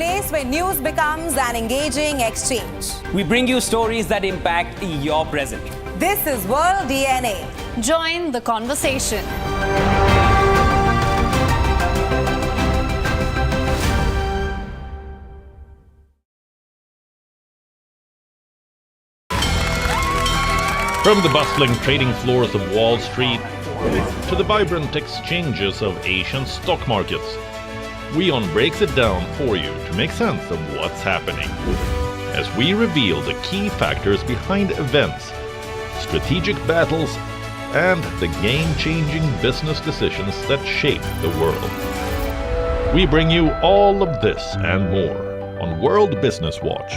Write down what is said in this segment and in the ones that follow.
place where news becomes an engaging exchange. We bring you stories that impact your present. This is World DNA. Join the conversation. From the bustling trading floors of Wall Street to the vibrant exchanges of Asian stock markets, WION breaks it down for you to make sense of what's happening, as we reveal the key factors behind events, strategic battles, and the game-changing business decisions that shape the world. We bring you all of this and more on World Business Watch.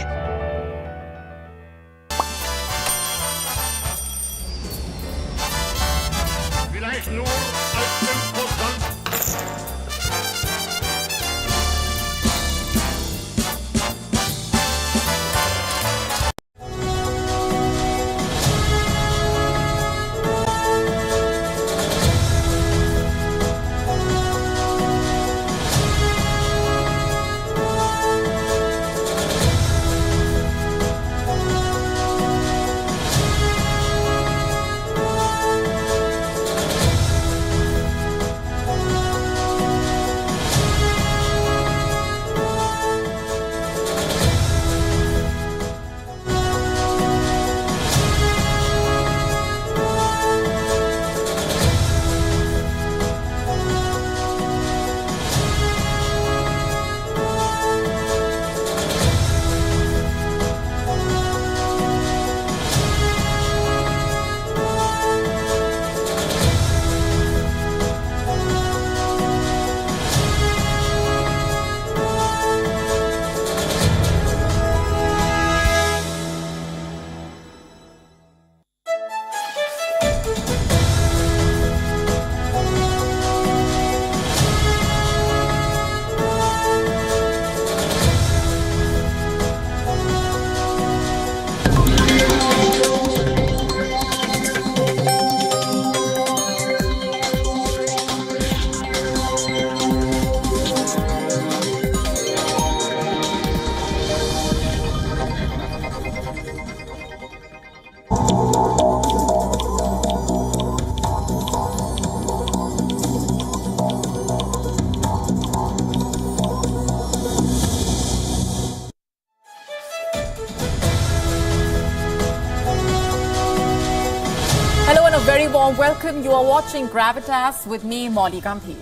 Very warm welcome. You are watching Gravitas with me, Molly Gambhir.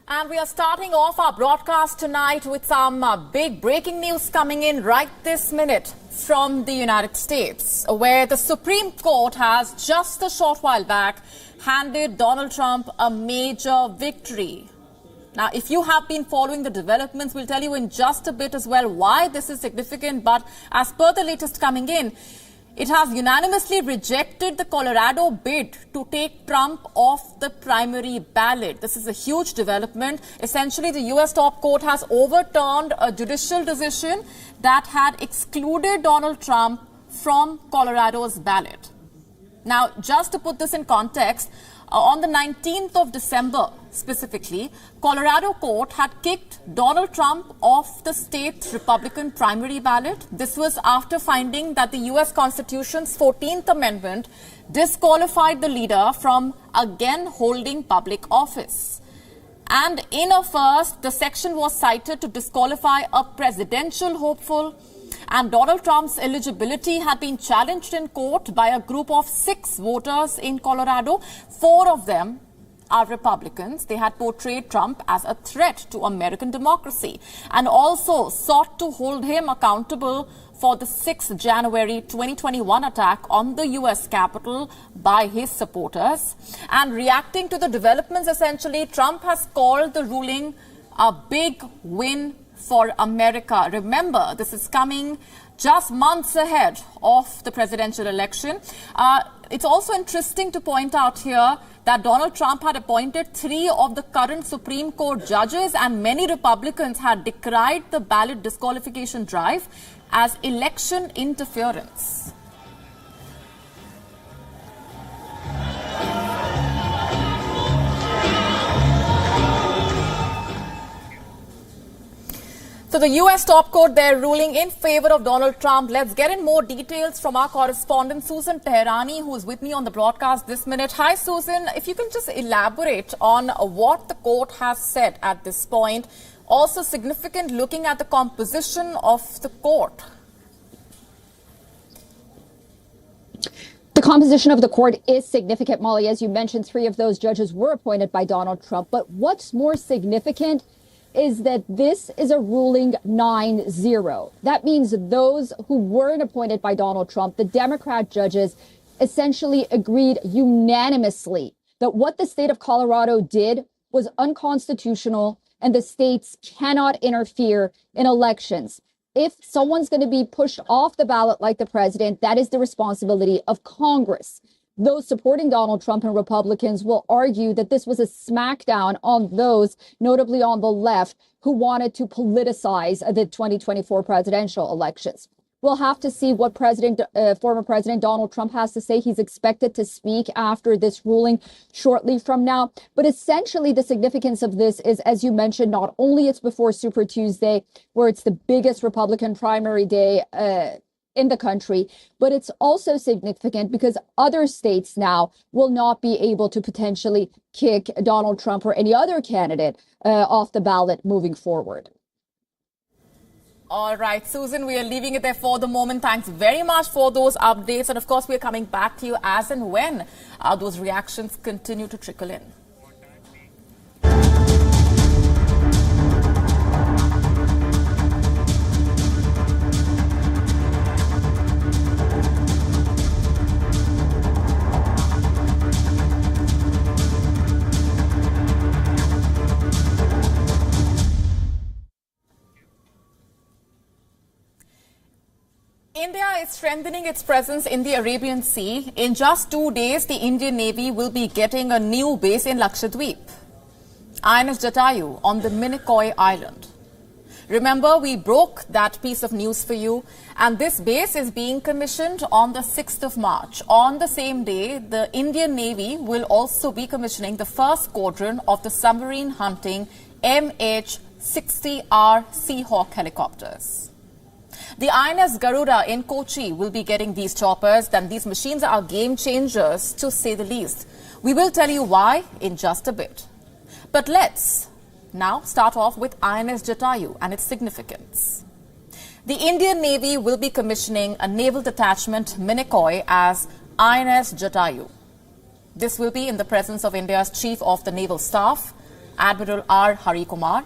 And we are starting off our broadcast tonight with some big breaking news coming in right this minute from the United States, where the Supreme Court has just a short while back handed Donald Trump a major victory. Now, if you have been following the developments, we'll tell you in just a bit as well why this is significant. But as per the latest coming in, it has unanimously rejected the Colorado bid to take Trump off the primary ballot. This is a huge development. Essentially, the U.S. top court has overturned a judicial decision that had excluded Donald Trump from Colorado's ballot. Now, just to put this in context, on the 19th of December, specifically, Colorado court had kicked Donald Trump off the state's Republican primary ballot. This was after finding that the U.S. Constitution's 14th Amendment disqualified the leader from again holding public office. And in a first, the section was cited to disqualify a presidential hopeful, and Donald Trump's eligibility had been challenged in court by a group of 6 voters in Colorado. 4 of them are Republicans. They had portrayed Trump as a threat to American democracy and also sought to hold him accountable for the 6th January 2021 attack on the U.S. Capitol by his supporters. And reacting to the developments, essentially, Trump has called the ruling a big win for America. Remember, this is coming just months ahead of the presidential election. It's also interesting to point out here that Donald Trump had appointed 3 of the current Supreme Court judges, and many Republicans had decried the ballot disqualification drive as election interference. So the U.S. top court there ruling in favor of Donald Trump. Let's get in more details from our correspondent Susan Teherani, who is with me on the broadcast this minute. Hi, Susan. If you can just elaborate on what the court has said at this point. Also significant looking at the composition of the court. The composition of the court is significant, Molly. As you mentioned, 3 of those judges were appointed by Donald Trump. But what's more significant is that this is a ruling 9-0. That means those who weren't appointed by Donald Trump, the Democrat judges, essentially agreed unanimously that what the state of Colorado did was unconstitutional and the states cannot interfere in elections. If someone's going to be pushed off the ballot like the president, that is the responsibility of Congress. Those supporting Donald Trump and Republicans will argue that this was a smackdown on those, notably on the left, who wanted to politicize the 2024 presidential elections. We'll have to see what former President Donald Trump has to say. He's expected to speak after this ruling shortly from now. But essentially, the significance of this is, as you mentioned, not only it's before Super Tuesday, where it's the biggest Republican primary day in the country, but it's also significant because other states now will not be able to potentially kick Donald Trump or any other candidate off the ballot moving forward. All right, Susan, we are leaving it there for the moment. Thanks very much for those updates. And of course, we are coming back to you as and when those reactions continue to trickle in. India is strengthening its presence in the Arabian Sea. In just 2 days, the Indian Navy will be getting a new base in Lakshadweep, INS Jatayu on the Minicoy island. Remember, we broke that piece of news for you, and this base is being commissioned on the 6th of March. On the same day, the Indian Navy will also be commissioning the first squadron of the submarine-hunting MH-60R Seahawk helicopters. The INS Garuda in Kochi will be getting these choppers, and these machines are game changers, to say the least. We will tell you why in just a bit. But let's now start off with INS Jatayu and its significance. The Indian Navy will be commissioning a naval detachment, Minicoy, as INS Jatayu. This will be in the presence of India's Chief of the Naval Staff, Admiral R. Hari Kumar.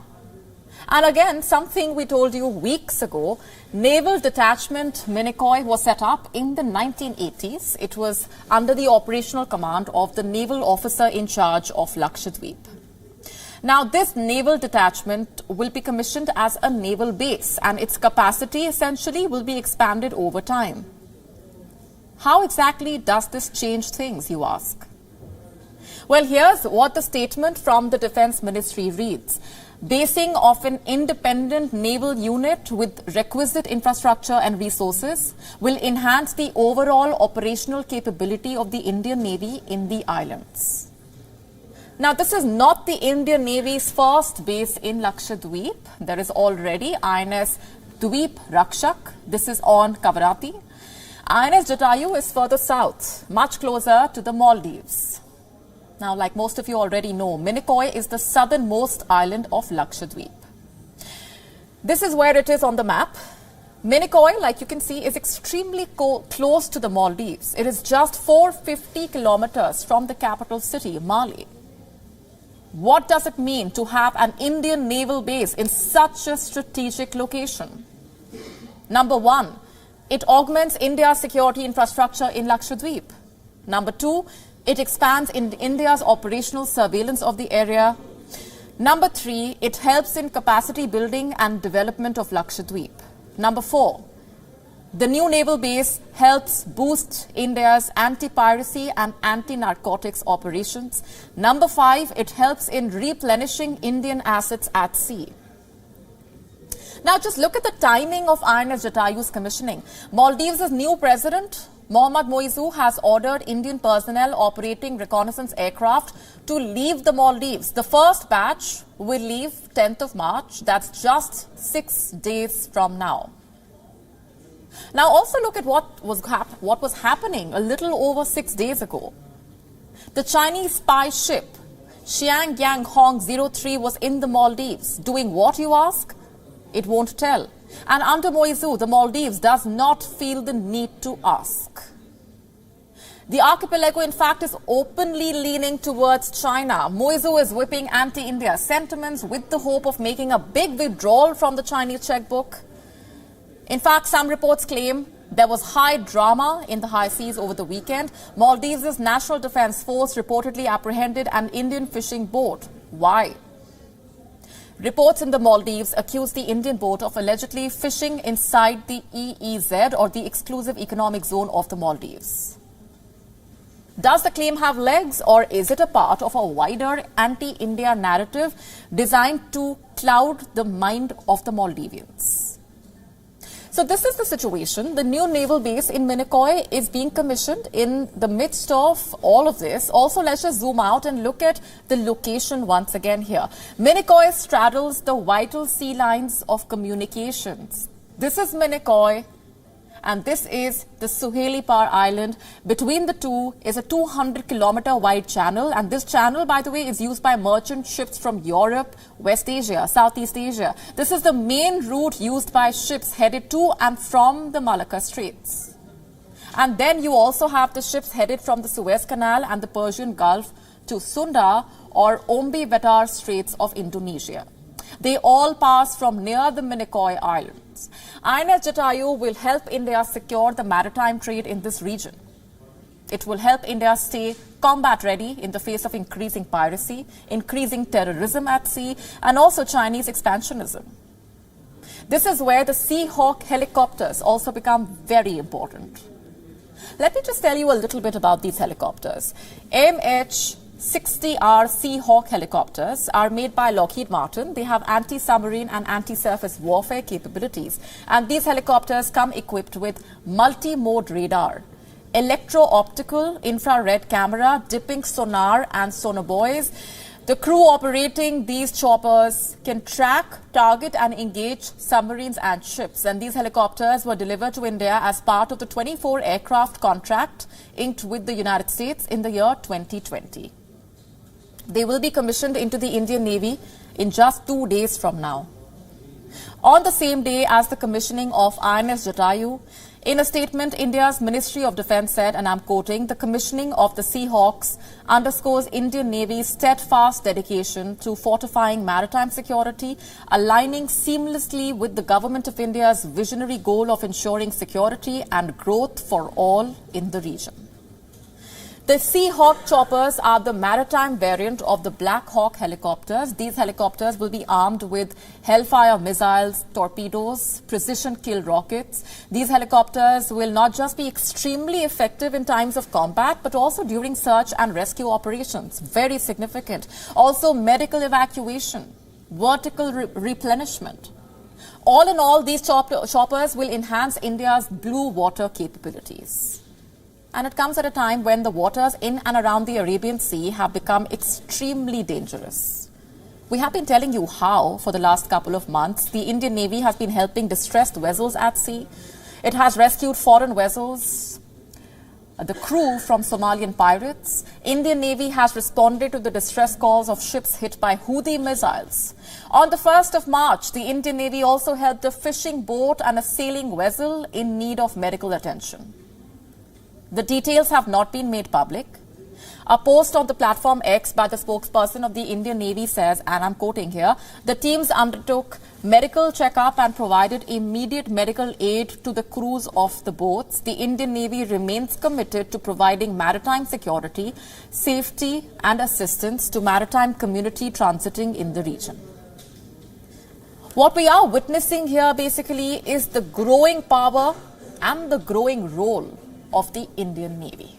And again, something we told you weeks ago, Naval Detachment Minicoy was set up in the 1980s. It was under the operational command of the naval officer in charge of Lakshadweep. Now, this naval detachment will be commissioned as a naval base, and its capacity essentially will be expanded over time. How exactly does this change things, you ask? Well, here's what the statement from the Defense Ministry reads. Basing of an independent naval unit with requisite infrastructure and resources will enhance the overall operational capability of the Indian Navy in the islands. Now, this is not the Indian Navy's first base in Lakshadweep. There is already INS Dweep Rakshak. This is on Kavarati. INS Jatayu is further south, much closer to the Maldives. Now, like most of you already know, Minicoy is the southernmost island of Lakshadweep. This is where it is on the map. Minicoy, like you can see, is extremely close to the Maldives. It is just 450 kilometers from the capital city, Male. What does it mean to have an Indian naval base in such a strategic location? Number one, it augments India's security infrastructure in Lakshadweep. Number two, it expands in India's operational surveillance of the area. Number three, it helps in capacity building and development of Lakshadweep. Number four, The new naval base helps boost India's anti-piracy and anti-narcotics operations. Number 5, it helps in replenishing Indian assets at sea. Now just look at the timing of INS Jatayu's commissioning. Maldives' new president, Mohammad Moizu, has ordered Indian personnel operating reconnaissance aircraft to leave the Maldives. The first batch will leave 10th of March. That's just 6 days from now. Now also look at what was happening a little over 6 days ago. The Chinese spy ship Xiangyang Hong 03 was in the Maldives. Doing what, you ask? It won't tell. And under Moizu, the Maldives does not feel the need to ask. The archipelago, in fact, is openly leaning towards China. Moizu is whipping anti-India sentiments with the hope of making a big withdrawal from the Chinese checkbook. In fact, some reports claim there was high drama in the high seas over the weekend. Maldives' National Defense Force reportedly apprehended an Indian fishing boat. Why? Reports in the Maldives accuse the Indian boat of allegedly fishing inside the EEZ, or the Exclusive Economic Zone of the Maldives. Does the claim have legs, or is it a part of a wider anti-India narrative designed to cloud the mind of the Maldivians? So this is the situation. The new naval base in Minicoy is being commissioned in the midst of all of this. Also, let's just zoom out and look at the location once again here. Minicoy straddles the vital sea lines of communications. This is Minicoy, and this is the Suheli Par Island. Between the two is a 200-kilometer wide channel, and this channel, by the way, is used by merchant ships from Europe, West Asia, Southeast Asia. This is the main route used by ships headed to and from the Malacca Straits. And then you also have the ships headed from the Suez Canal and the Persian Gulf to Sunda or Ombi Vetar Straits of Indonesia. They all pass from near the Minicoy Islands. INS Jatayu will help India secure the maritime trade in this region. It will help India stay combat ready in the face of increasing piracy, increasing terrorism at sea, and also Chinese expansionism. This is where the Seahawk helicopters also become very important. Let me just tell you a little bit about these helicopters. MH-60R Seahawk helicopters are made by Lockheed Martin. They have anti-submarine and anti-surface warfare capabilities. And these helicopters come equipped with multi-mode radar, electro-optical infrared camera, dipping sonar and sonobuoys. The crew operating these choppers can track, target and engage submarines and ships. And these helicopters were delivered to India as part of the 24 aircraft contract inked with the United States in the year 2020. They will be commissioned into the Indian Navy in just 2 days from now. On the same day as the commissioning of INS Jatayu, in a statement, India's Ministry of Defence said, and I'm quoting, "The commissioning of the Seahawks underscores Indian Navy's steadfast dedication to fortifying maritime security, aligning seamlessly with the Government of India's visionary goal of ensuring security and growth for all in the region." The Seahawk choppers are the maritime variant of the Black Hawk helicopters. These helicopters will be armed with Hellfire missiles, torpedoes, precision kill rockets. These helicopters will not just be extremely effective in times of combat, but also during search and rescue operations. Very significant. Also medical evacuation, vertical replenishment. All in all, these choppers will enhance India's blue water capabilities. And it comes at a time when the waters in and around the Arabian Sea have become extremely dangerous. We have been telling you how for the last couple of months. The Indian Navy has been helping distressed vessels at sea. It has rescued foreign vessels, the crew from Somalian pirates. Indian Navy has responded to the distress calls of ships hit by Houthi missiles. On the 1st of March, the Indian Navy also helped a fishing boat and a sailing vessel in need of medical attention. The details have not been made public. A post on the platform X by the spokesperson of the Indian Navy says, and I'm quoting here, "The teams undertook medical checkup and provided immediate medical aid to the crews of the boats. The Indian Navy remains committed to providing maritime security, safety and assistance to maritime community transiting in the region." What we are witnessing here basically is the growing power and the growing role of the Indian Navy.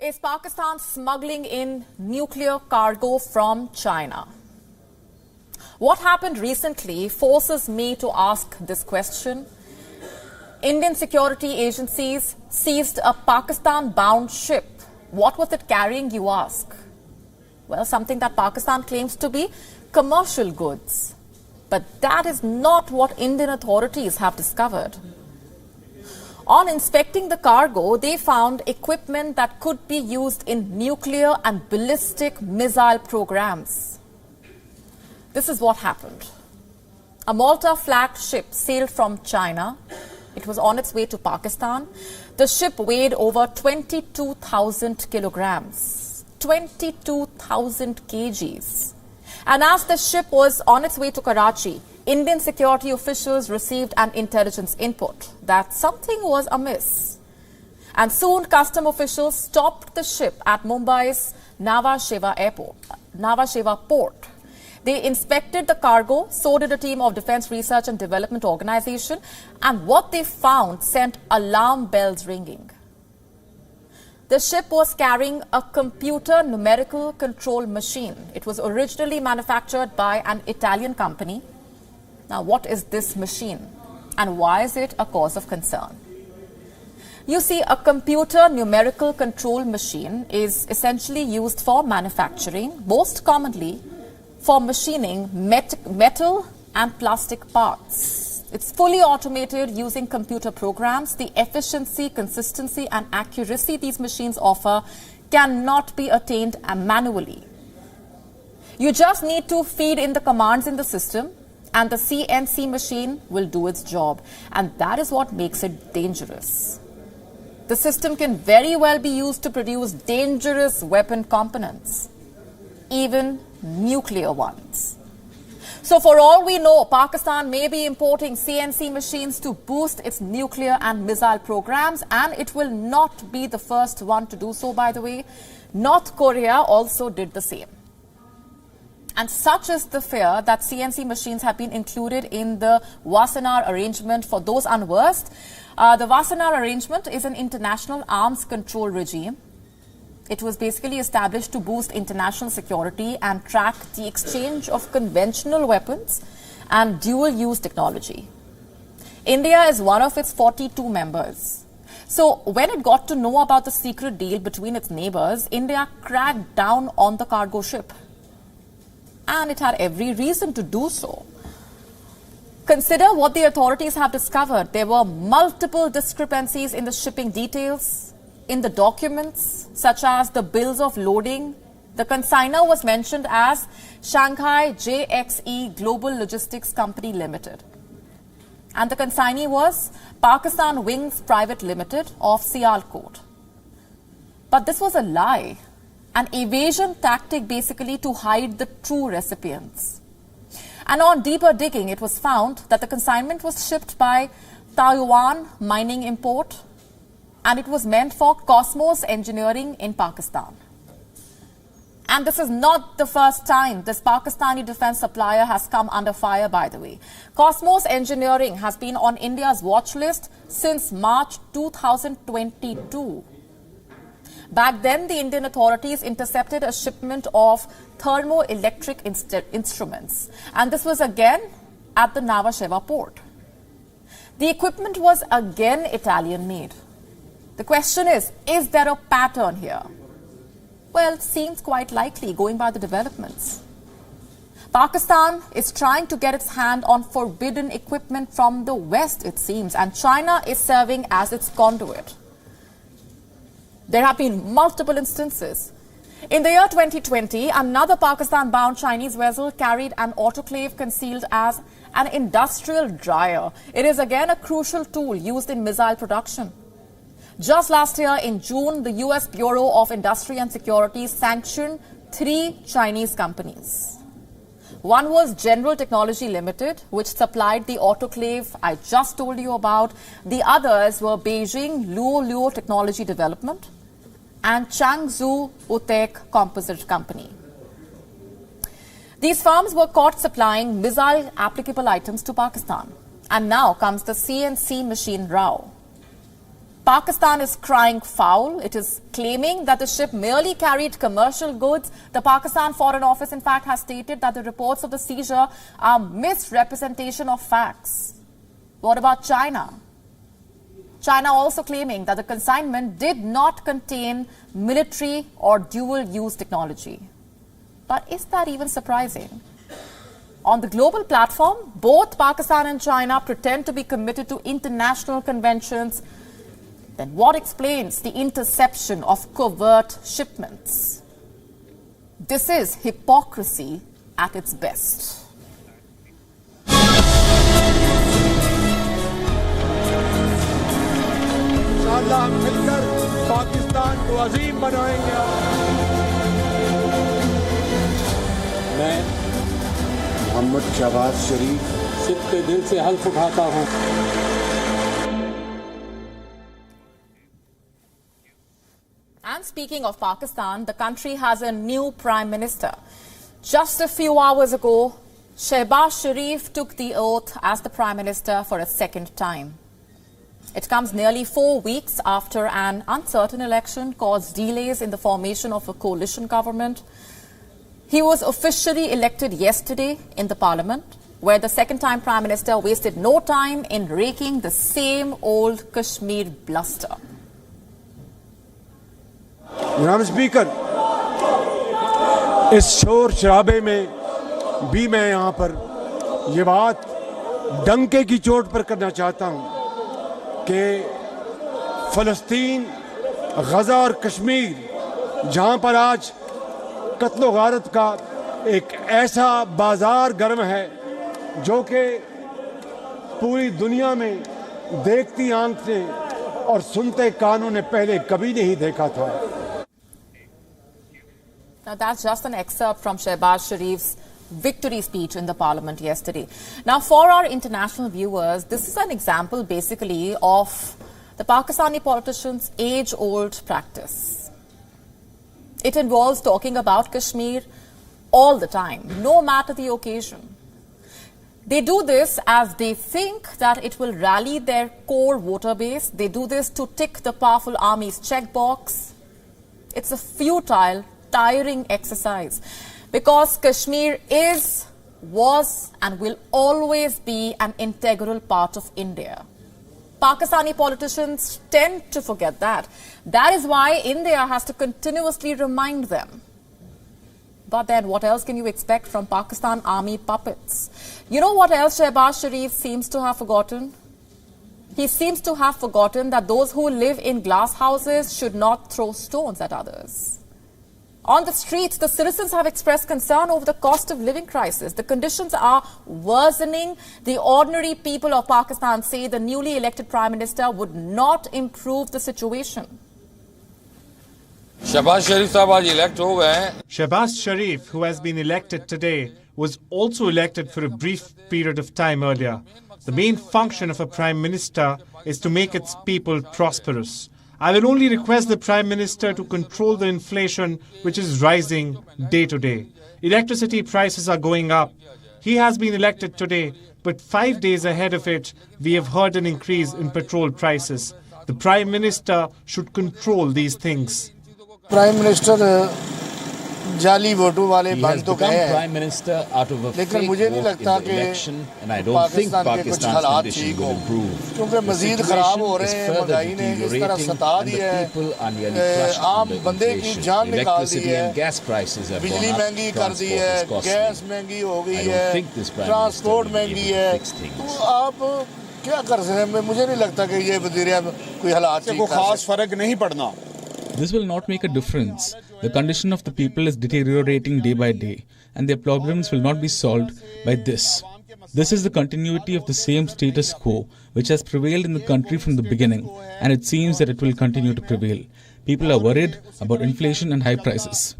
Is Pakistan smuggling in nuclear cargo from China? What happened recently forces me to ask this question. Indian security agencies seized a Pakistan-bound ship. What was it carrying, you ask? Well, something that Pakistan claims to be commercial goods. But that is not what Indian authorities have discovered. On inspecting the cargo, they found equipment that could be used in nuclear and ballistic missile programs. This is what happened. A Malta-flagged ship sailed from China. It was on its way to Pakistan. The ship weighed over 22,000 kilograms. 22,000 kgs. And as the ship was on its way to Karachi, Indian security officials received an intelligence input that something was amiss. And soon custom officials stopped the ship at Mumbai's Nhava Sheva port. They inspected the cargo, so did a team of Defense Research and Development Organization, and what they found sent alarm bells ringing. The ship was carrying a computer numerical control machine. It was originally manufactured by an Italian company. Now, what is this machine and why is it a cause of concern? You see, a computer numerical control machine is essentially used for manufacturing, most commonly for machining metal and plastic parts. It's fully automated using computer programs. The efficiency, consistency and accuracy these machines offer cannot be attained manually. You just need to feed in the commands in the system and the CNC machine will do its job. And that is what makes it dangerous. The system can very well be used to produce dangerous weapon components, even nuclear ones. So for all we know, Pakistan may be importing CNC machines to boost its nuclear and missile programs, and it will not be the first one to do so, by the way. North Korea also did the same. And such is the fear that CNC machines have been included in the Wassenaar arrangement. For those unversed, the Wassenaar arrangement is an international arms control regime. It was basically established to boost international security and track the exchange of conventional weapons and dual-use technology. India is one of its 42 members. So when it got to know about the secret deal between its neighbors, India cracked down on the cargo ship. And it had every reason to do so. Consider what the authorities have discovered. There were multiple discrepancies in the shipping details, in the documents, such as the bills of loading. The consignor was mentioned as Shanghai JXE Global Logistics Company Limited. And the consignee was Pakistan Wings Private Limited of Sialkot. But this was a lie, an evasion tactic basically to hide the true recipients. And on deeper digging, it was found that the consignment was shipped by Taiwan Mining Import, and it was meant for Cosmos Engineering in Pakistan. And this is not the first time this Pakistani defense supplier has come under fire, by the way. Cosmos Engineering has been on India's watch list since March 2022. Back then, the Indian authorities intercepted a shipment of thermoelectric instruments. And this was again at the Nhava Sheva port. The equipment was again Italian-made. The question is there a pattern here? Well, it seems quite likely, going by the developments. Pakistan is trying to get its hand on forbidden equipment from the West, it seems, and China is serving as its conduit. There have been multiple instances. In the year 2020, another Pakistan-bound Chinese vessel carried an autoclave concealed as an industrial dryer. It is again a crucial tool used in missile production. Just last year in June, the U.S. Bureau of Industry and Security sanctioned three Chinese companies. One was General Technology Limited, which supplied the autoclave I just told you about. The others were Beijing Luo Technology Development and Changzhou Utek Composite Company. These firms were caught supplying missile-applicable items to Pakistan. And now comes the CNC machine row. Pakistan is crying foul. It is claiming that the ship merely carried commercial goods. The Pakistan Foreign Office, in fact, has stated that the reports of the seizure are misrepresentation of facts. What about China? China also claiming that the consignment did not contain military or dual-use technology. But is that even surprising? On the global platform, both Pakistan and China pretend to be committed to international conventions. Then what explains the interception of covert shipments? This is hypocrisy at its best. इंशाअल्लाह हम मिलकर पाकिस्तान को अजीम बनाएंगे. मैं मोहम्मद शहबाज शरीफ सिद्ध दिल से हल्फ उठाता हूँ. And speaking of Pakistan, the country has a new Prime Minister. Just a few hours ago, Shehbaz Sharif took the oath as the Prime Minister for a second time. It comes nearly 4 weeks after an uncertain election caused delays in the formation of a coalition government. He was officially elected yesterday in the Parliament, where the second-time Prime Minister wasted no time in raking the same old Kashmir bluster. जनाब speaker, इस शोर शराबे में भी मैं यहाँ पर ये बात डंके की चोट पर करना चाहता हूँ कि फ़लस्तीन, गज़ा और कश्मीर, जहाँ पर आज कत्ल गारत का एक ऐसा बाजार गर्म है जो कि पूरी दुनिया में देखती आंख ने और सुनते कानों ने पहले कभी नहीं देखा था. Now that's just an excerpt from Shehbaz Sharif's victory speech in the Parliament yesterday. Now for our international viewers, this is an example basically of the Pakistani politicians' age-old practice. It involves talking about Kashmir all the time, no matter the occasion. They do this as they think that it will rally their core voter base. They do this to tick the powerful army's checkbox. It's a futile, tiring exercise because Kashmir is, was and will always be an integral part of India. Pakistani politicians tend to forget that. That is why India has to continuously remind them. But then what else can you expect from Pakistan army puppets? You know what else Shehbaz Sharif seems to have forgotten? He seems to have forgotten that those who live in glass houses should not throw stones at others. On the streets, the citizens have expressed concern over the cost of living crisis. The conditions are worsening. The ordinary people of Pakistan say the newly elected Prime Minister would not improve the situation. Shehbaz Sharif साहब आज elect हो गए हैं. Shehbaz Sharif, who has been elected today, was also elected for a brief period of time earlier. The main function of a Prime Minister is to make its people prosperous. I will only request the Prime Minister to control the inflation which is rising day to day. Electricity prices are going up. He has been elected today, but 5 days ahead of it, we have heard an increase in petrol prices. The Prime Minister should control these things. Prime Minister जाली वोटों वाले बन तो गए हैं, लेकिन मुझे नहीं लगता कि पाकिस्तान के कुछ हालात ठीक हो, क्योंकि मजीद खराब हो रहे हैं. महंगाई ने इस तरह सता दिया है, आम बंदे की जान निकाल दी है, बिजली महंगी कर दी है, गैस महंगी हो गई है, ट्रांसपोर्ट महंगी है. तो आप क्या कर सकते हैं? मुझे नहीं लगता कि ये वज़ीर कोई हालात को खास फर्क नहीं पड़ना. This will not make a difference. The condition of the people is deteriorating day by day, and their problems will not be solved by this. This is the continuity of the same status quo which has prevailed in the country from the beginning, and it seems that it will continue to prevail. People are worried about inflation and high prices.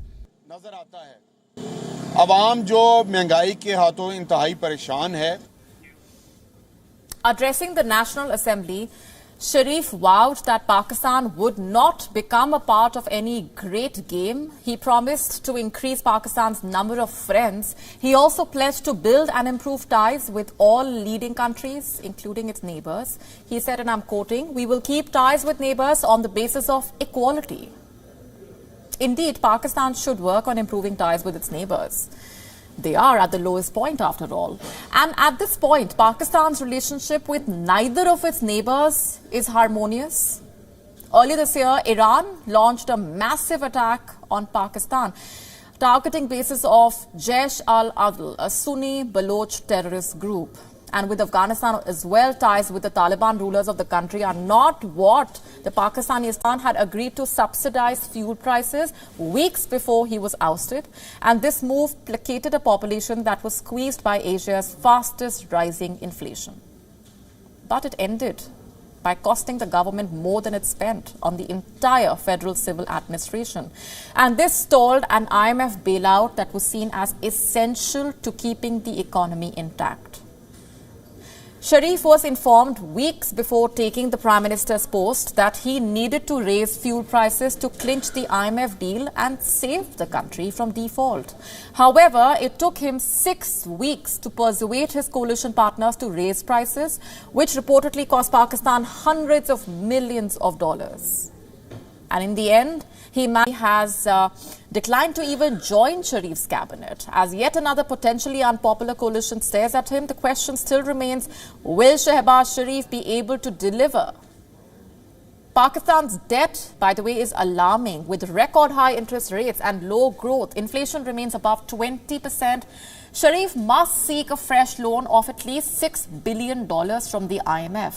नजर आता है। अवाम जो महंगाई के हाथों इंतहाई परेशान है। Addressing the National Assembly, Sharif vowed that Pakistan would not become a part of any great game. He promised to increase Pakistan's number of friends. He also pledged to build and improve ties with all leading countries, including its neighbors. He said, and I'm quoting, "We will keep ties with neighbors on the basis of equality." Indeed, Pakistan should work on improving ties with its neighbors. They are at the lowest point, after all. And at this point, Pakistan's relationship with neither of its neighbors is harmonious. Earlier this year, Iran launched a massive attack on Pakistan, targeting bases of Jaish al-Adl, a Sunni Baloch terrorist group. And with Afghanistan as well, ties with the Taliban rulers of the country are not what the Pakistani had agreed to subsidize fuel prices weeks before he was ousted. And this move placated a population that was squeezed by Asia's fastest rising inflation. But it ended by costing the government more than it spent on the entire federal civil administration. And this stalled an IMF bailout that was seen as essential to keeping the economy intact. Sharif was informed weeks before taking the Prime Minister's post that he needed to raise fuel prices to clinch the IMF deal and save the country from default. However, it took him 6 weeks to persuade his coalition partners to raise prices, which reportedly cost Pakistan hundreds of millions of dollars. And in the end, he has declined to even join Sharif's cabinet. As yet another potentially unpopular coalition stares at him, the question still remains, will Shehbaz Sharif be able to deliver? Pakistan's debt, by the way, is alarming. With record high interest rates and low growth, inflation remains above 20%. Sharif must seek a fresh loan of at least $6 billion from the IMF.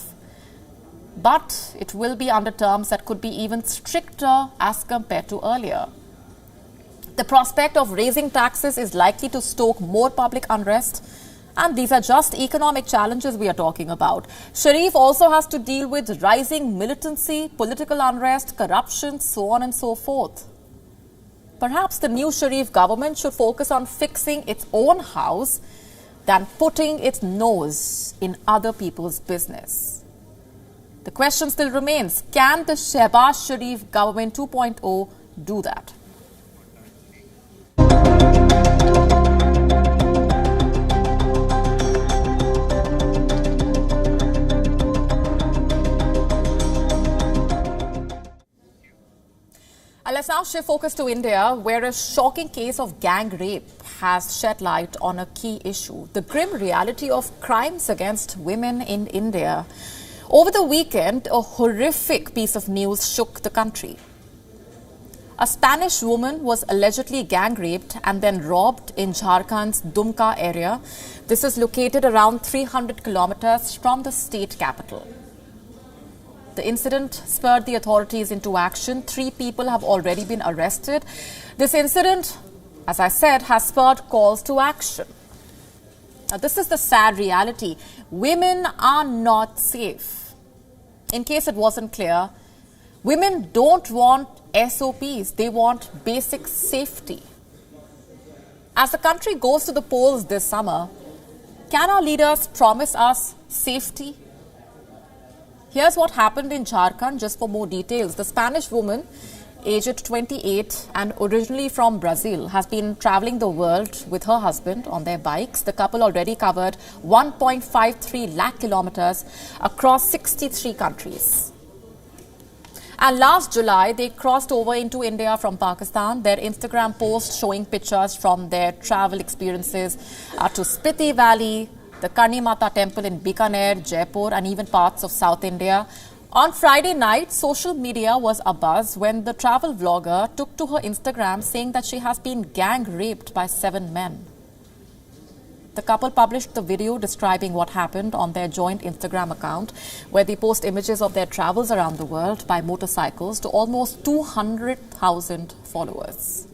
But it will be under terms that could be even stricter as compared to earlier. The prospect of raising taxes is likely to stoke more public unrest, and these are just economic challenges we are talking about. Sharif also has to deal with rising militancy, political unrest, corruption, so on and so forth. Perhaps the new Sharif government should focus on fixing its own house than putting its nose in other people's business. The question still remains, can the Shehbaz Sharif government 2.0 do that? Let's now shift focus to India, where a shocking case of gang rape has shed light on a key issue, the grim reality of crimes against women in India. Over the weekend, a horrific piece of news shook the country. A Spanish woman was allegedly gang raped and then robbed in Jharkhand's Dumka area. This is located around 300 kilometers from the state capital. The incident spurred the authorities into action. 3 people have already been arrested. This incident, as I said, has spurred calls to action. Now, this is the sad reality. Women are not safe. In case it wasn't clear, women don't want SOPs. They want basic safety. As the country goes to the polls this summer, can our leaders promise us safety? Here's what happened in Jharkhand, just for more details. The Spanish woman, aged 28 and originally from Brazil, has been traveling the world with her husband on their bikes. The couple already covered 1.53 lakh kilometers across 63 countries. And last July, they crossed over into India from Pakistan. Their Instagram post showing pictures from their travel experiences to Spiti Valley, the Karni Mata temple in Bikaner, Jaipur, and even parts of South India. On Friday night, social media was abuzz when the travel vlogger took to her Instagram saying that she has been gang raped by 7 men. The couple published the video describing what happened on their joint Instagram account, where they post images of their travels around the world by motorcycles to almost 200,000 followers.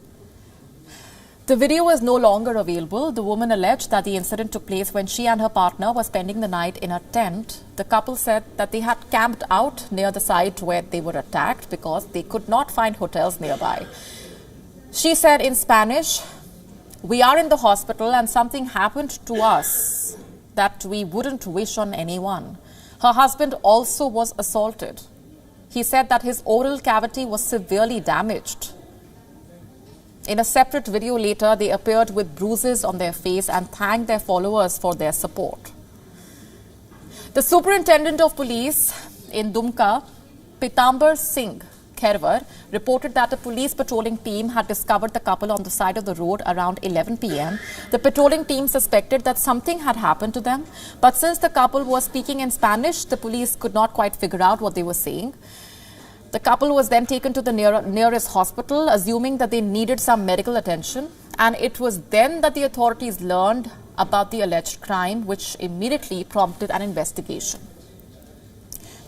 The video is no longer available. The woman alleged that the incident took place when she and her partner were spending the night in a tent. The couple said that they had camped out near the site where they were attacked because they could not find hotels nearby. She said in Spanish, "We are in the hospital and something happened to us that we wouldn't wish on anyone." Her husband also was assaulted. He said that his oral cavity was severely damaged. In a separate video later, they appeared with bruises on their face and thanked their followers for their support. The superintendent of police in Dumka, Pitambar Singh Kherwar, reported that a police patrolling team had discovered the couple on the side of the road around 11 p.m. The patrolling team suspected that something had happened to them, but since the couple was speaking in Spanish, the police could not quite figure out what they were saying. The couple was then taken to the nearest hospital, assuming that they needed some medical attention, and it was then that the authorities learned about the alleged crime, which immediately prompted an investigation.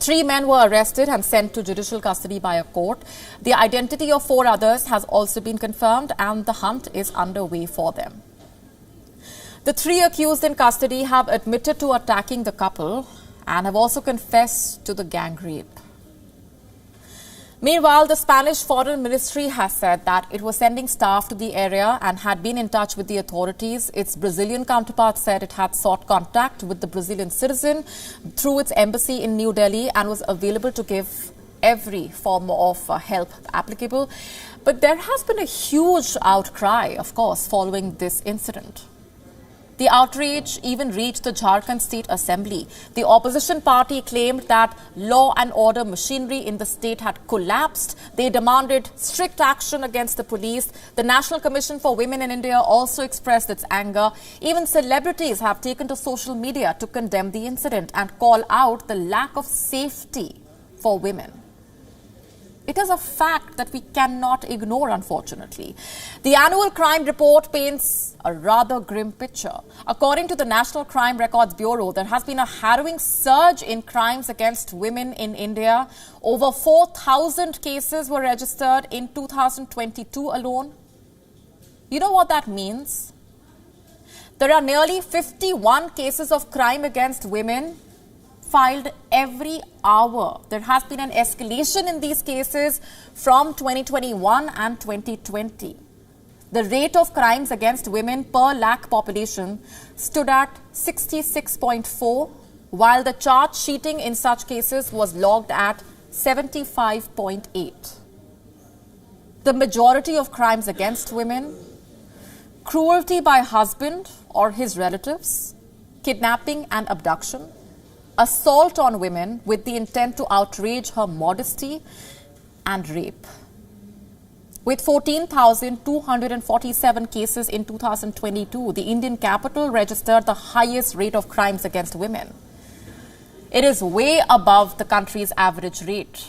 3 men were arrested and sent to judicial custody by a court. The identity of 4 others has also been confirmed, and the hunt is underway for them. The 3 accused in custody have admitted to attacking the couple and have also confessed to the gang rape. Meanwhile, the Spanish Foreign Ministry has said that it was sending staff to the area and had been in touch with the authorities. Its Brazilian counterpart said it had sought contact with the Brazilian citizen through its embassy in New Delhi and was available to give every form of help applicable. But there has been a huge outcry, of course, following this incident. The outrage even reached the Jharkhand State Assembly. The opposition party claimed that law and order machinery in the state had collapsed. They demanded strict action against the police. The National Commission for Women in India also expressed its anger. Even celebrities have taken to social media to condemn the incident and call out the lack of safety for women. It is a fact that we cannot ignore, unfortunately. The annual crime report paints a rather grim picture. According to the National Crime Records Bureau, there has been a harrowing surge in crimes against women in India. Over 4,000 cases were registered in 2022 alone. You know what that means? There are nearly 51 cases of crime against women filed every hour. There has been an escalation in these cases from 2021 and 2020. The rate of crimes against women per lakh population stood at 66.4, while the charge sheeting in such cases was logged at 75.8. The majority of crimes against women, cruelty by husband or his relatives, kidnapping and abduction, assault on women with the intent to outrage her modesty, and rape. With 14,247 cases in 2022, the Indian capital registered the highest rate of crimes against women. It is way above the country's average rate.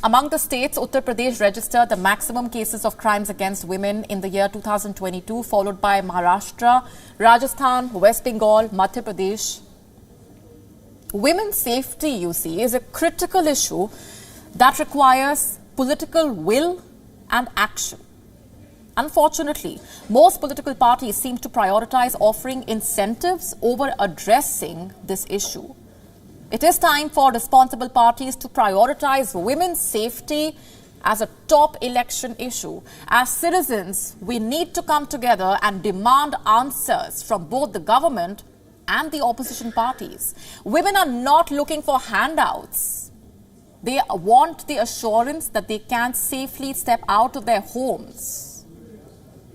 Among the states, Uttar Pradesh registered the maximum cases of crimes against women in the year 2022, followed by Maharashtra, Rajasthan, West Bengal, Madhya Pradesh. Women's safety, you see, is a critical issue that requires political will and action. Unfortunately, most political parties seem to prioritize offering incentives over addressing this issue. It is time for responsible parties to prioritize women's safety as a top election issue. As citizens, we need to come together and demand answers from both the government and the opposition parties. Women are not looking for handouts. They want the assurance that they can safely step out of their homes.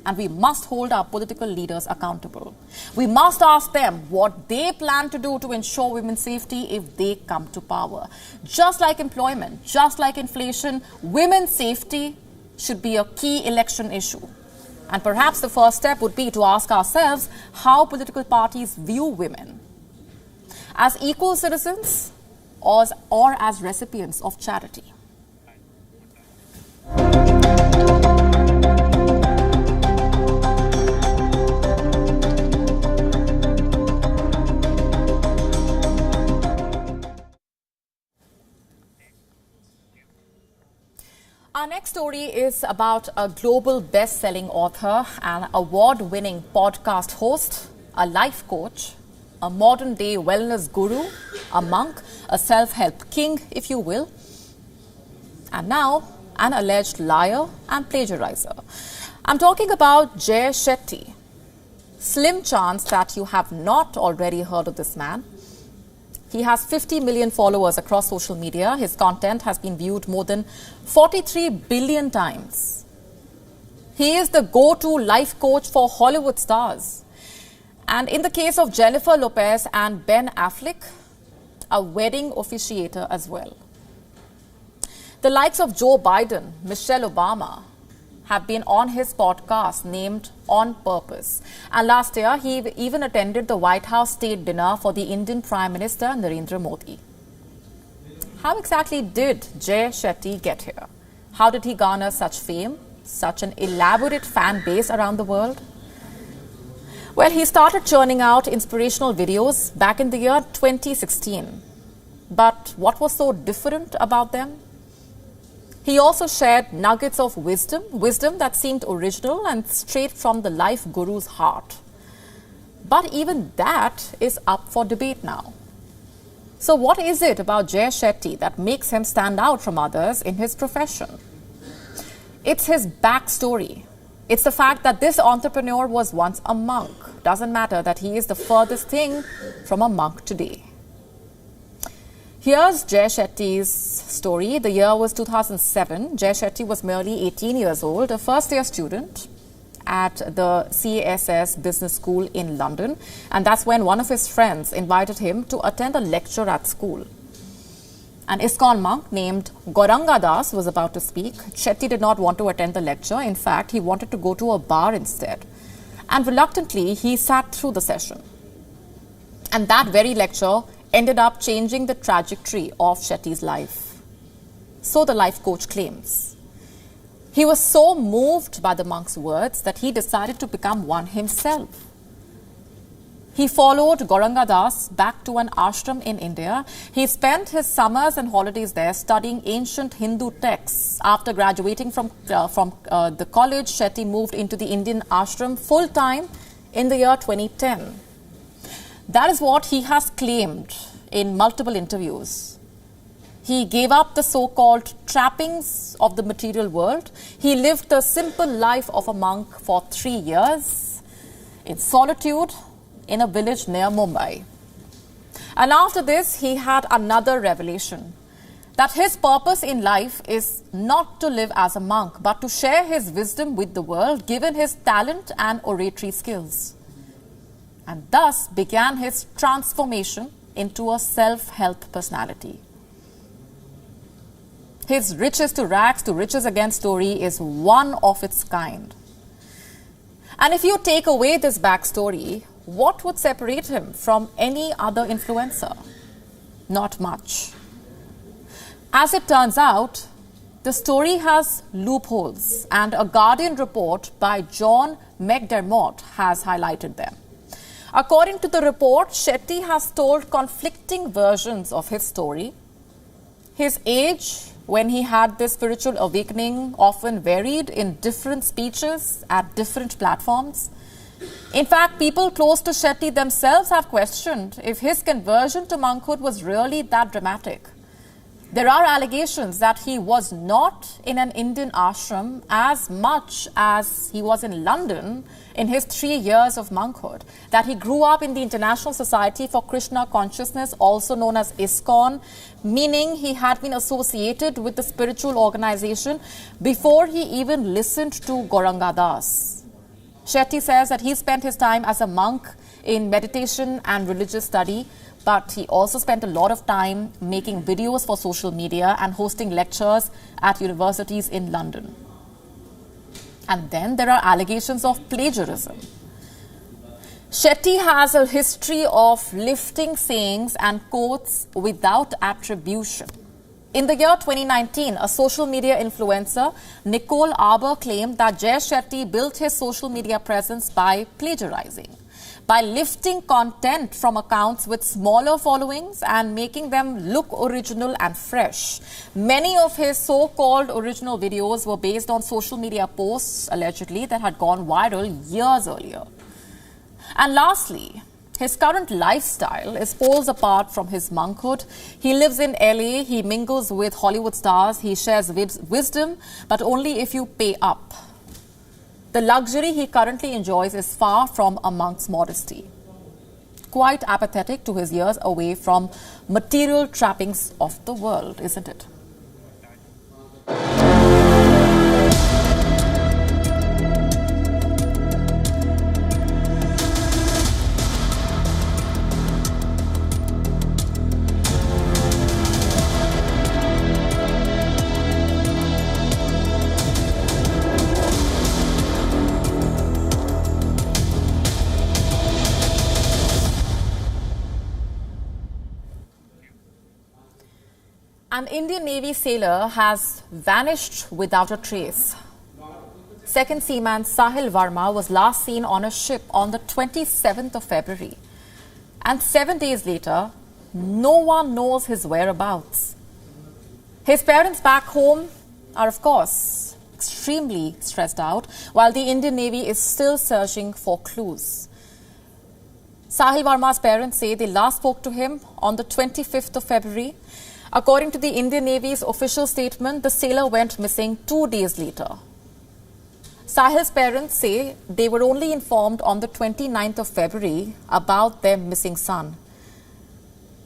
And we must hold our political leaders accountable. We must ask them what they plan to do to ensure women's safety if they come to power. Just like employment, just like inflation, women's safety should be a key election issue. And perhaps the first step would be to ask ourselves how political parties view women. As equal citizens or as recipients of charity. Our next story is about a global best-selling author, an award-winning podcast host, a life coach, a modern-day wellness guru, a monk, a self-help king, if you will. And now, an alleged liar and plagiarizer. I'm talking about Jay Shetty. Slim chance that you have not already heard of this man. He has 50 million followers across social media. His content has been viewed more than 43 billion times. He is the go-to life coach for Hollywood stars. And in the case of Jennifer Lopez and Ben Affleck, a wedding officiator as well. The likes of Joe Biden, Michelle Obama have been on his podcast named On Purpose. And last year, he even attended the White House state dinner for the Indian Prime Minister Narendra Modi. How exactly did Jay Shetty get here? How did he garner such fame, such an elaborate fan base around the world? Well, he started churning out inspirational videos back in the year 2016. But what was so different about them? He also shared nuggets of wisdom that seemed original and straight from the life guru's heart. But even that is up for debate now. So what is it about Jay Shetty that makes him stand out from others in his profession? It's his backstory. It's the fact that this entrepreneur was once a monk. Doesn't matter that he is the furthest thing from a monk today. Here's Jay Shetty's story. The year was 2007. Jay Shetty was merely 18 years old, a first-year student at the CASS Business School in London. And that's when one of his friends invited him to attend a lecture at school. An ISKCON monk named Gauranga Das was about to speak. Shetty did not want to attend the lecture. In fact, he wanted to go to a bar instead. And reluctantly, he sat through the session. And that very lecture ended up changing the trajectory of Shetty's life. So the life coach claims. He was so moved by the monk's words that he decided to become one himself. He followed Gauranga Das back to an ashram in India. He spent his summers and holidays there studying ancient Hindu texts. After graduating from the college, Shetty moved into the Indian ashram full-time in the year 2010. That is what he has claimed in multiple interviews. He gave up the so-called trappings of the material world. He lived the simple life of a monk for 3 years in solitude in a village near Mumbai. And after this, he had another revelation, that his purpose in life is not to live as a monk, but to share his wisdom with the world, given his talent and oratory skills. And thus began his transformation into a self-help personality. His riches to rags to riches again story is one of its kind. And if you take away this backstory, what would separate him from any other influencer? Not much. As it turns out, the story has loopholes, and a Guardian report by John McDermott has highlighted them. According to the report, Shetty has told conflicting versions of his story. His age, when he had this spiritual awakening, often varied in different speeches at different platforms. In fact, people close to Shetty themselves have questioned if his conversion to monkhood was really that dramatic. There are allegations that he was not in an Indian ashram as much as he was in London in his 3 years of monkhood, that he grew up in the International Society for Krishna Consciousness, also known as ISKCON, meaning he had been associated with the spiritual organization before he even listened to Gauranga Das. Shetty says that he spent his time as a monk in meditation and religious study, but he also spent a lot of time making videos for social media and hosting lectures at universities in London. And then there are allegations of plagiarism. Shetty has a history of lifting sayings and quotes without attribution. In the year 2019, a social media influencer, Nicole Arbour, claimed that Jay Shetty built his social media presence by plagiarizing, by lifting content from accounts with smaller followings and making them look original and fresh. Many of his so-called original videos were based on social media posts, allegedly, that had gone viral years earlier. And lastly, His current lifestyle is poles apart from his monkhood. He lives in LA, he mingles with Hollywood stars, he shares wisdom, but only if you pay up. The luxury he currently enjoys is far from a monk's modesty. Quite apathetic to his years away from material trappings of the world, isn't it? An Indian Navy sailor has vanished without a trace. Second seaman Sahil Verma was last seen on a ship on the 27th of February. And 7 days later, no one knows his whereabouts. His parents back home are, of course, extremely stressed out, while the Indian Navy is still searching for clues. Sahil Verma's parents say they last spoke to him on the 25th of February. According to the Indian Navy's official statement, the sailor went missing 2 days later. Sahil's parents say they were only informed on the 29th of February about their missing son.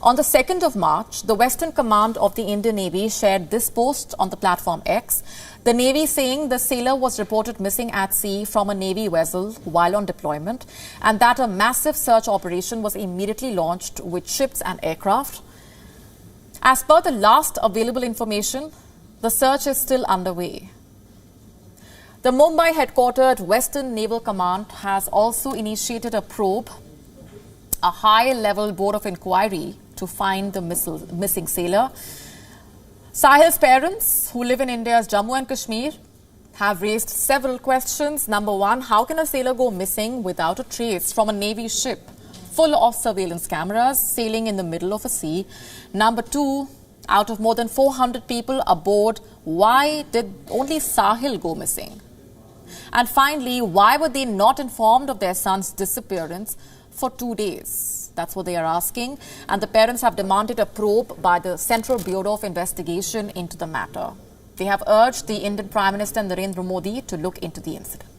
On the 2nd of March, the Western Command of the Indian Navy shared this post on the platform X. The Navy saying the sailor was reported missing at sea from a Navy vessel while on deployment, and that a massive search operation was immediately launched with ships and aircraft. As per the last available information, the search is still underway. The Mumbai headquartered Western Naval Command has also initiated a probe, a high-level board of inquiry to find the missing sailor. Sahil's parents, who live in India's Jammu and Kashmir, have raised several questions. Number one, how can a sailor go missing without a trace from a Navy ship full of surveillance cameras sailing in the middle of a sea? Number two, out of more than 400 people aboard, why did only Sahil go missing? And finally, why were they not informed of their son's disappearance for 2 days? That's what they are asking. And the parents have demanded a probe by the Central Bureau of Investigation into the matter. They have urged the Indian Prime Minister Narendra Modi to look into the incident.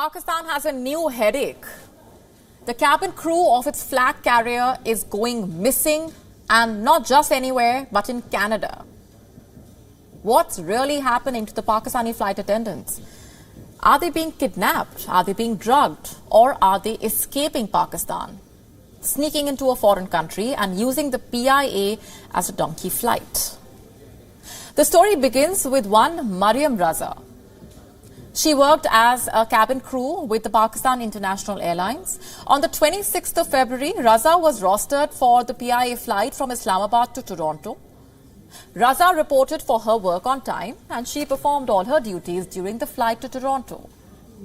Pakistan has a new headache. The cabin crew of its flag carrier is going missing, and not just anywhere, but in Canada. What's really happening to the Pakistani flight attendants? Are they being kidnapped? Are they being drugged? Or are they escaping Pakistan, sneaking into a foreign country and using the PIA as a donkey flight? The story begins with one Mariam Raza. She worked as a cabin crew with the Pakistan International Airlines. On the 26th of February, Raza was rostered for the PIA flight from Islamabad to Toronto. Raza reported for her work on time and she performed all her duties during the flight to Toronto.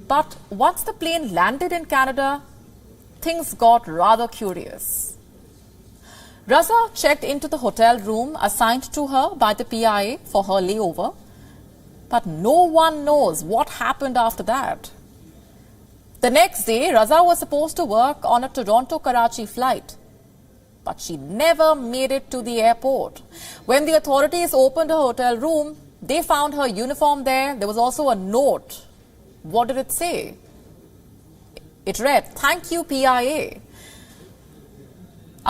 But once the plane landed in Canada, things got rather curious. Raza checked into the hotel room assigned to her by the PIA for her layover. But no one knows what happened after that. The next day, Raza was supposed to work on a Toronto-Karachi flight. But she never made it to the airport. When the authorities opened her hotel room, they found her uniform there. There was also a note. What did it say? It read, "Thank you, PIA."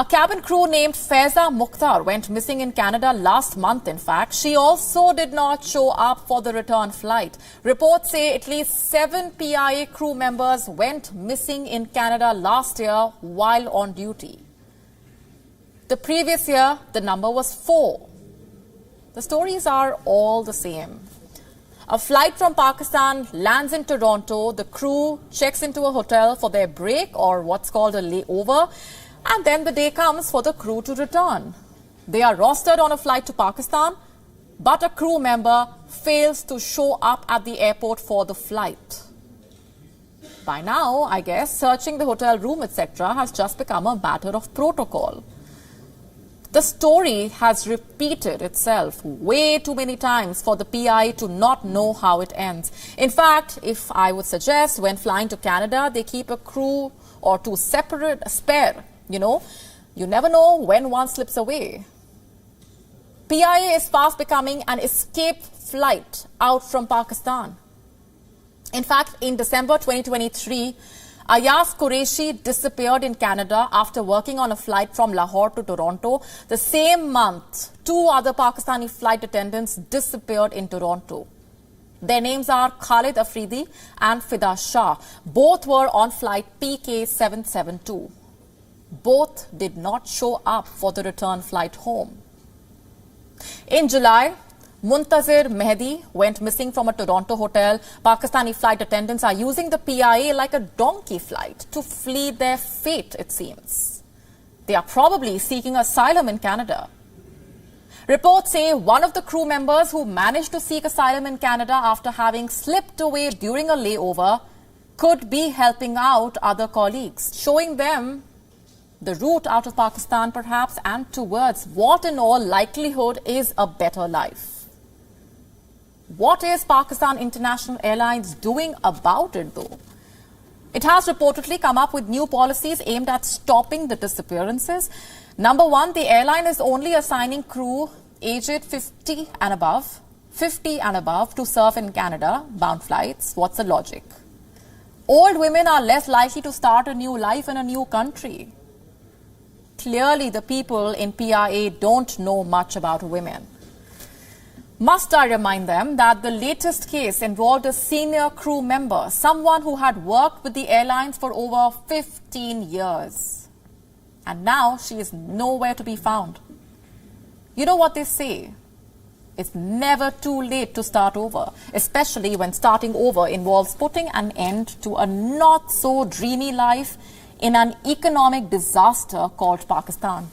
A cabin crew named Faiza Mukhtar went missing in Canada last month, in fact. She also did not show up for the return flight. Reports say at least 7 PIA crew members went missing in Canada last year while on duty. The previous year, the number was 4. The stories are all the same. A flight from Pakistan lands in Toronto. The crew checks into a hotel for their break, or what's called a layover. And then the day comes for the crew to return. They are rostered on a flight to Pakistan, but a crew member fails to show up at the airport for the flight. By now, I guess, searching the hotel room, etc. has just become a matter of protocol. The story has repeated itself way too many times for the PI to not know how it ends. In fact, if I would suggest, when flying to Canada, they keep a crew or two spare, You never know when one slips away. PIA is fast becoming an escape flight out from Pakistan. In fact, in December 2023, Ayaz Qureshi disappeared in Canada after working on a flight from Lahore to Toronto. The same month, 2 other Pakistani flight attendants disappeared in Toronto. Their names are Khalid Afridi and Fida Shah. Both were on flight PK772. Both did not show up for the return flight home. In July, Muntazir Mehdi went missing from a Toronto hotel. Pakistani flight attendants are using the PIA like a donkey flight to flee their fate, it seems. They are probably seeking asylum in Canada. Reports say one of the crew members who managed to seek asylum in Canada after having slipped away during a layover could be helping out other colleagues, showing them the route out of Pakistan perhaps and towards what in all likelihood is a better life. What is Pakistan International Airlines doing about it though? It has reportedly come up with new policies aimed at stopping the disappearances. Number one, the airline is only assigning crew aged 50 and above to serve in Canada bound flights. What's the logic? Old women are less likely to start a new life in a new country. Clearly, the people in PIA don't know much about women. Must I remind them that the latest case involved a senior crew member, someone who had worked with the airlines for over 15 years. And now she is nowhere to be found. You know what they say? It's never too late to start over, especially when starting over involves putting an end to a not so dreamy life in an economic disaster called Pakistan.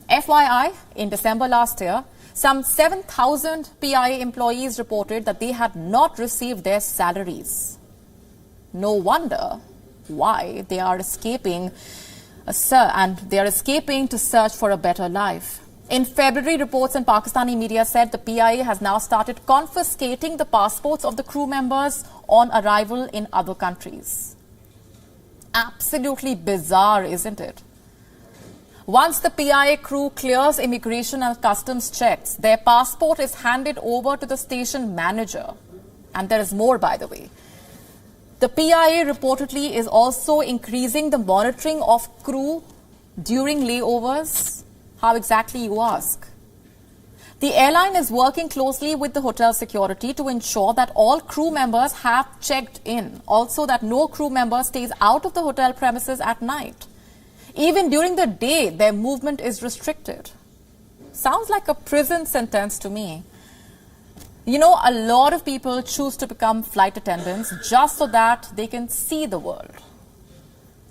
FYI, in December last year, some 7,000 PIA employees reported that they had not received their salaries. No wonder why they are escaping to search for a better life. In February, reports in Pakistani media said the PIA has now started confiscating the passports of the crew members on arrival in other countries. Absolutely bizarre, isn't it? Once the PIA crew clears immigration and customs checks, their passport is handed over to the station manager. And there is more, by the way. The PIA reportedly is also increasing the monitoring of crew during layovers. How exactly, you ask? The airline is working closely with the hotel security to ensure that all crew members have checked in. Also, that no crew member stays out of the hotel premises at night. Even during the day, their movement is restricted. Sounds like a prison sentence to me. You know, a lot of people choose to become flight attendants just so that they can see the world.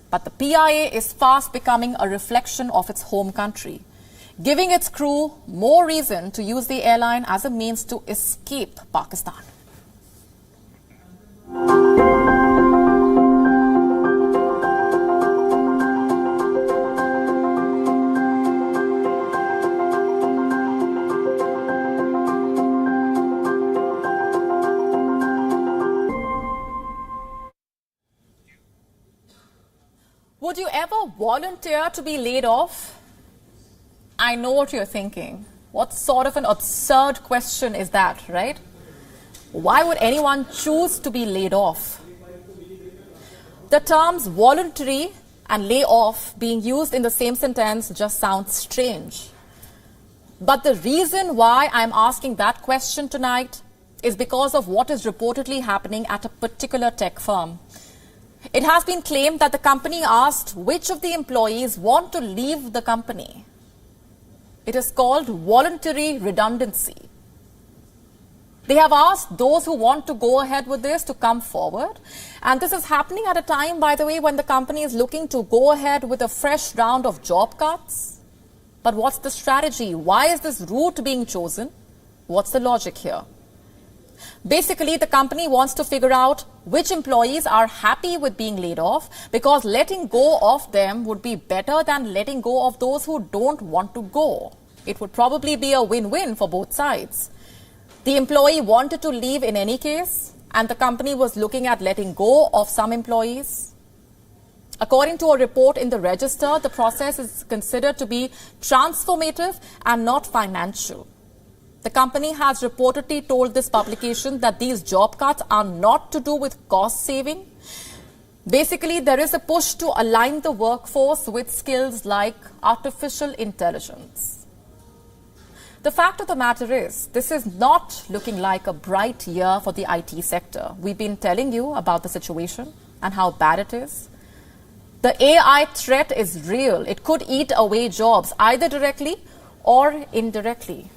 But the PIA is fast becoming a reflection of its home country, giving its crew more reason to use the airline as a means to escape Pakistan. Would you ever volunteer to be laid off? I know what you're thinking. What sort of an absurd question is that, right? Why would anyone choose to be laid off? The terms voluntary and lay off being used in the same sentence just sounds strange. But the reason why I'm asking that question tonight is because of what is reportedly happening at a particular tech firm. It has been claimed that the company asked which of the employees want to leave the company. It is called voluntary redundancy. They have asked those who want to go ahead with this to come forward. And this is happening at a time, by the way, when the company is looking to go ahead with a fresh round of job cuts. But what's the strategy? Why is this route being chosen? What's the logic here? Basically, the company wants to figure out which employees are happy with being laid off, because letting go of them would be better than letting go of those who don't want to go. It would probably be a win-win for both sides. The employee wanted to leave in any case, and the company was looking at letting go of some employees. According to a report in the Register, the process is considered to be transformative and not financial. The company has reportedly told this publication that these job cuts are not to do with cost saving. Basically, there is a push to align the workforce with skills like artificial intelligence. The fact of the matter is, this is not looking like a bright year for the IT sector. We've been telling you about the situation and how bad it is. The AI threat is real. It could eat away jobs, either directly or indirectly.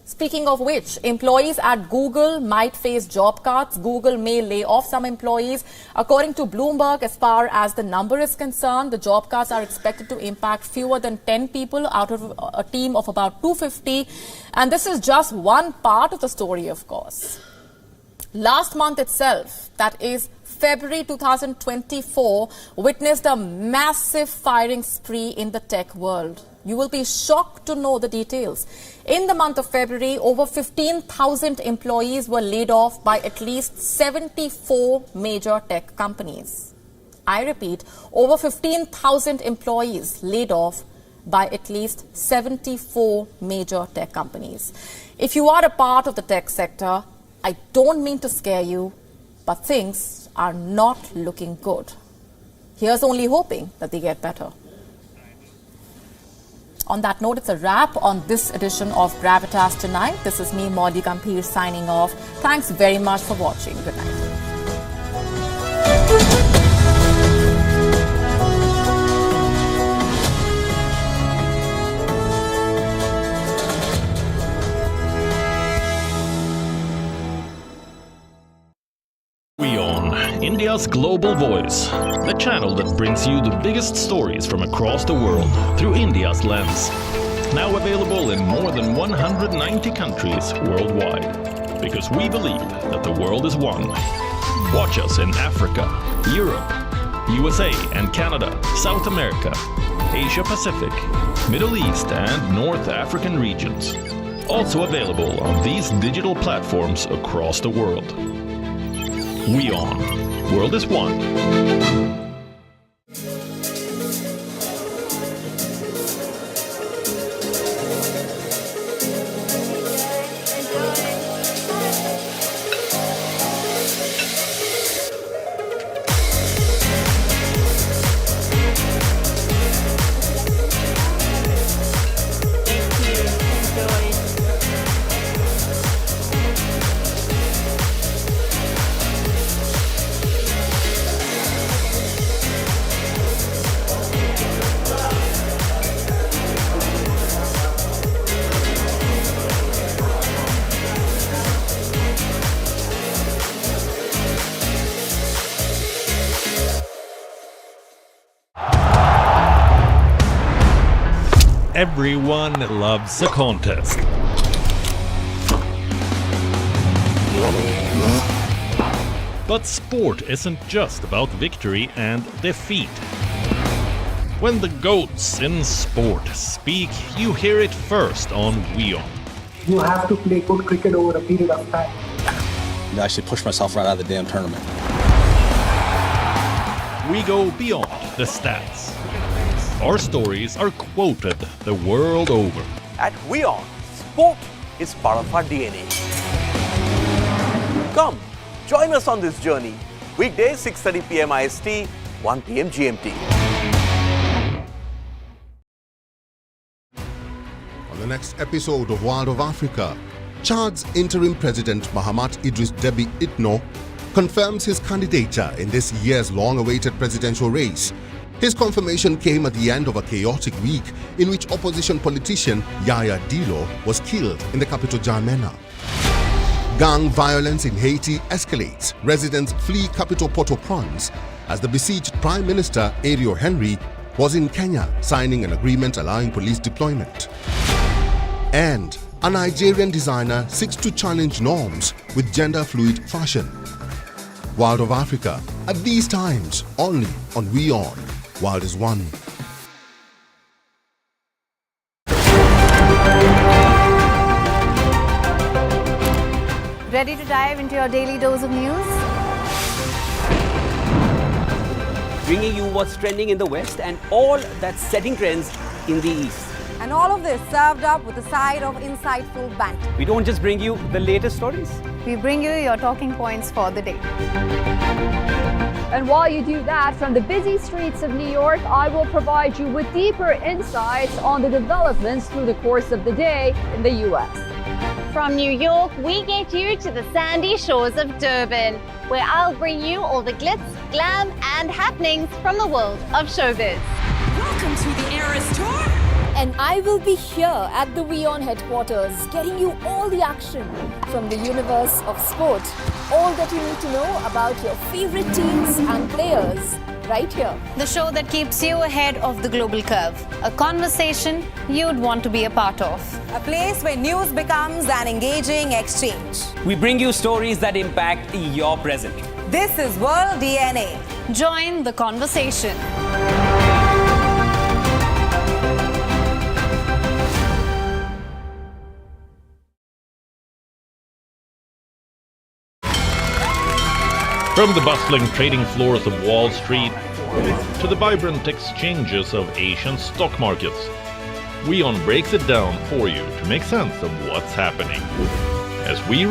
Speaking of which, employees at Google might face job cuts. Google may lay off some employees. According to Bloomberg, as far as the number is concerned, the job cuts are expected to impact fewer than 10 people out of a team of about 250. And this is just one part of the story, of course. Last month itself, that is February 2024, witnessed a massive firing spree in the tech world. You will be shocked to know the details. In the month of February, over 15,000 employees were laid off by at least 74 major tech companies. I repeat, over 15,000 employees laid off by at least 74 major tech companies. If you are a part of the tech sector, I don't mean to scare you, but things are not looking good. Here's only hoping that they get better. On that note, it's a wrap on this edition of Gravitas Tonight. This is me, Maudie Gambhir, signing off. Thanks very much for watching. Good night. WION, India's global voice, the channel that brings you the biggest stories from across the world through India's lens. Now available in more than 190 countries worldwide. Because we believe that the world is one. Watch us in Africa, Europe, USA and Canada, South America, Asia Pacific, Middle East and North African regions. Also available on these digital platforms across the world. WION. World is one. Everyone loves a contest. But sport isn't just about victory and defeat. When the GOATs in sport speak, you hear it first on WION. You have to play good cricket over a period of time. I should push myself right out of the damn tournament. We go beyond the stats. Our stories are quoted the world over. At WION, sport is part of our DNA. Come, join us on this journey. Weekdays 6:30 p.m. IST, 1 p.m. GMT. On the next episode of World of Africa, Chad's interim president Mahamat Idris Deby Itno confirms his candidature in this year's long-awaited presidential race. His confirmation came at the end of a chaotic week in which opposition politician Yaya Dillo was killed in the capital N'Djamena. Gang violence in Haiti escalates. Residents flee capital Port-au-Prince as the besieged Prime Minister Ariel Henry was in Kenya signing an agreement allowing police deployment. And a Nigerian designer seeks to challenge norms with gender-fluid fashion. World of Africa, at these times, only on WION. World is One. Ready to dive into your daily dose of news? Bringing you what's trending in the West and all that's setting trends in the East. And all of this served up with a side of insightful banter. We don't just bring you the latest stories. We bring you your talking points for the day. And while you do that, from the busy streets of New York, I will provide you with deeper insights on the developments through the course of the day in the U.S. From New York, we get you to the sandy shores of Durban, where I'll bring you all the glitz, glam, and happenings from the world of showbiz. Welcome to the Eras Tour. And I will be here at the WION headquarters, getting you all the action from the universe of sport. All that you need to know about your favorite teams and players, right here. The show that keeps you ahead of the global curve. A conversation you'd want to be a part of. A place where news becomes an engaging exchange. We bring you stories that impact your present. This is World DNA. Join the conversation. From the bustling trading floors of Wall Street to the vibrant exchanges of Asian stock markets, WION breaks it down for you to make sense of what's happening. As we